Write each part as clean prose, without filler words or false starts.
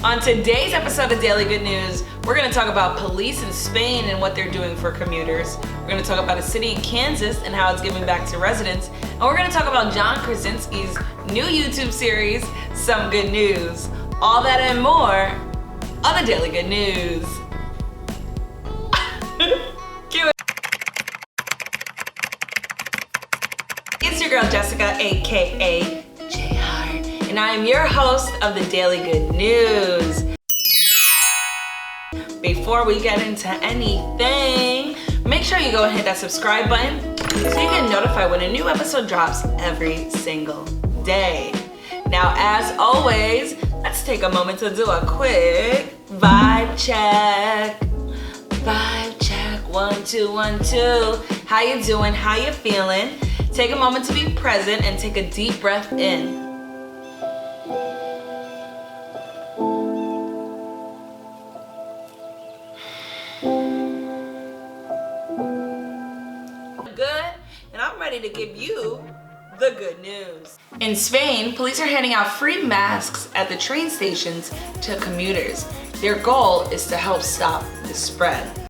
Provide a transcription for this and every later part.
On today's episode of Daily Good News, we're going to talk about police in Spain and what they're doing for commuters. We're going to talk about a city in Kansas and how it's giving back to residents. And we're going to talk about John Krasinski's new YouTube series, Some Good News. All that and more on the Daily Good News. Cue it. It's your girl Jessica, aka and I am your host of the Daily Good News. Before we get into anything, make sure you go and hit that subscribe button so you get notified when a new episode drops every single day. Now, as always, let's take a moment to do a quick vibe check. Vibe check, 1, 2, 1, 2. How you doing? How you feeling? Take a moment to be present and take a deep breath in. Good, and I'm ready to give you the good news. In Spain, police are handing out free masks at the train stations to commuters. Their goal is to help stop the spread.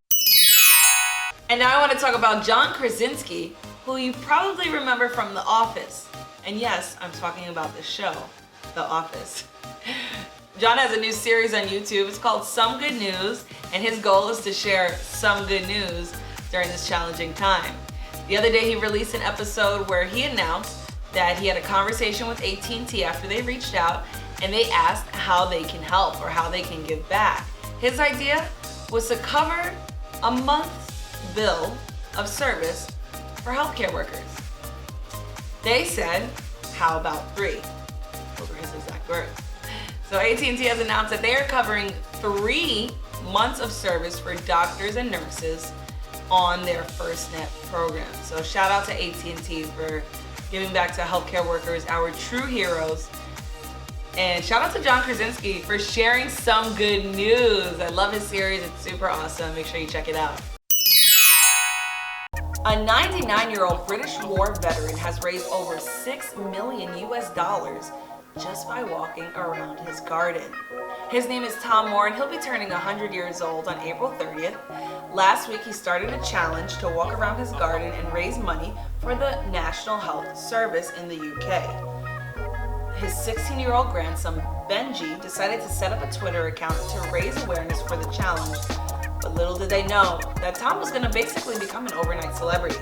And now I want to talk about John Krasinski, who you probably remember from The Office. And yes, I'm talking about the show, The Office. John has a new series on YouTube. It's called Some Good News, and his goal is to share some good news during this challenging time. The other day, he released an episode where he announced that he had a conversation with at&T after they reached out, and they asked how they can help or how they can give back. His idea was to cover a month's bill of service for healthcare workers. They said, how about 3? Those were his exact words. So at&T has announced that they are covering 3 months of service for doctors and nurses on their FirstNet program. So shout out to at&T for giving back to healthcare workers, our true heroes. And shout out to John Krasinski for sharing some good news. I love his series, it's super awesome. Make sure you check it out. A 99-year-old British war veteran has raised over $6 million just by walking around his garden. His name is Tom Moore, and he'll be turning 100 years old on April 30th. Last week, he started a challenge to walk around his garden and raise money for the National Health Service in the UK. His 16-year-old grandson, Benji, decided to set up a Twitter account to raise awareness for the challenge. But little did they know that Tom was going to basically become an overnight celebrity.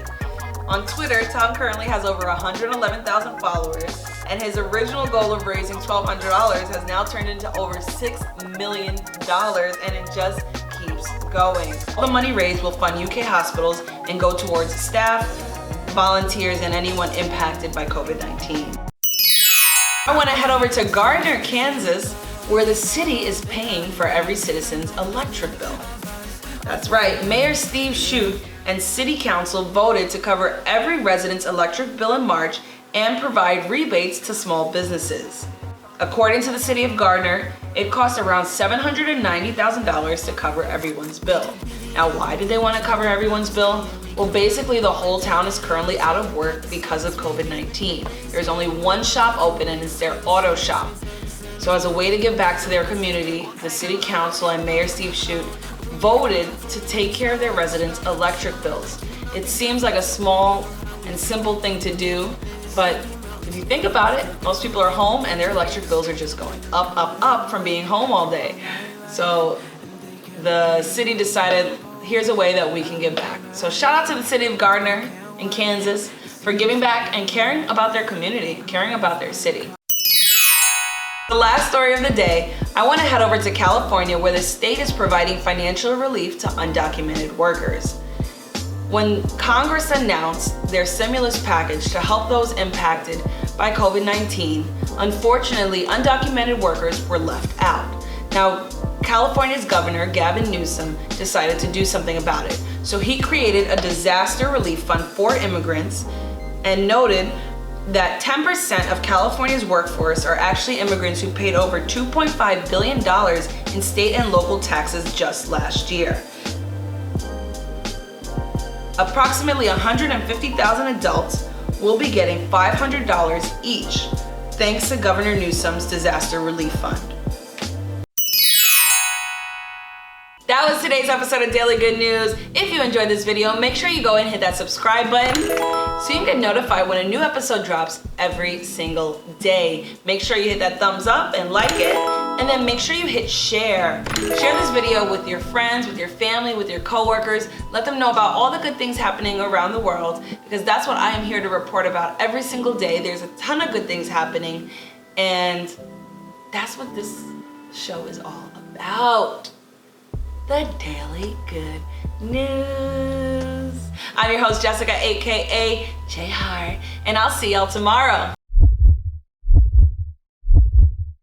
On Twitter, Tom currently has over 111,000 followers, and his original goal of raising $1,200 has now turned into over $6 million, and it just keeps going. All the money raised will fund UK hospitals and go towards staff, volunteers, and anyone impacted by COVID-19. I want to head over to Gardner, Kansas, where the city is paying for every citizen's electric bill. That's right, Mayor Steve Shute and City Council voted to cover every resident's electric bill in March and provide rebates to small businesses. According to the city of Gardner, it costs around $790,000 to cover everyone's bill. Now, why did they want to cover everyone's bill? Well, basically the whole town is currently out of work because of COVID-19. There's only one shop open, and it's their auto shop. So as a way to give back to their community, the City Council and Mayor Steve Shute voted to take care of their residents' electric bills. It seems like a small and simple thing to do, but if you think about it, most people are home and their electric bills are just going up, up, up from being home all day. So the city decided, here's a way that we can give back. So shout out to the city of Gardner in Kansas for giving back and caring about their community, caring about their city. The last story of the day, I want to head over to California, where the state is providing financial relief to undocumented workers. When Congress announced their stimulus package to help those impacted by COVID-19, unfortunately, undocumented workers were left out. Now, California's Governor, Gavin Newsom, decided to do something about it. So he created a disaster relief fund for immigrants and noted that 10% of California's workforce are actually immigrants who paid over $2.5 billion in state and local taxes just last year. Approximately 150,000 adults will be getting $500 each, thanks to Governor Newsom's disaster relief fund. That was today's episode of Daily Good News. If you enjoyed this video, make sure you go and hit that subscribe button so you can get notified when a new episode drops every single day. Make sure you hit that thumbs up and like it, and then make sure you hit share. Share this video with your friends, with your family, with your coworkers. Let them know about all the good things happening around the world, because that's what I am here to report about every single day. There's a ton of good things happening, and that's what this show is all about. The Daily Good News. I'm your host, Jessica, aka J Hart, and I'll see y'all tomorrow.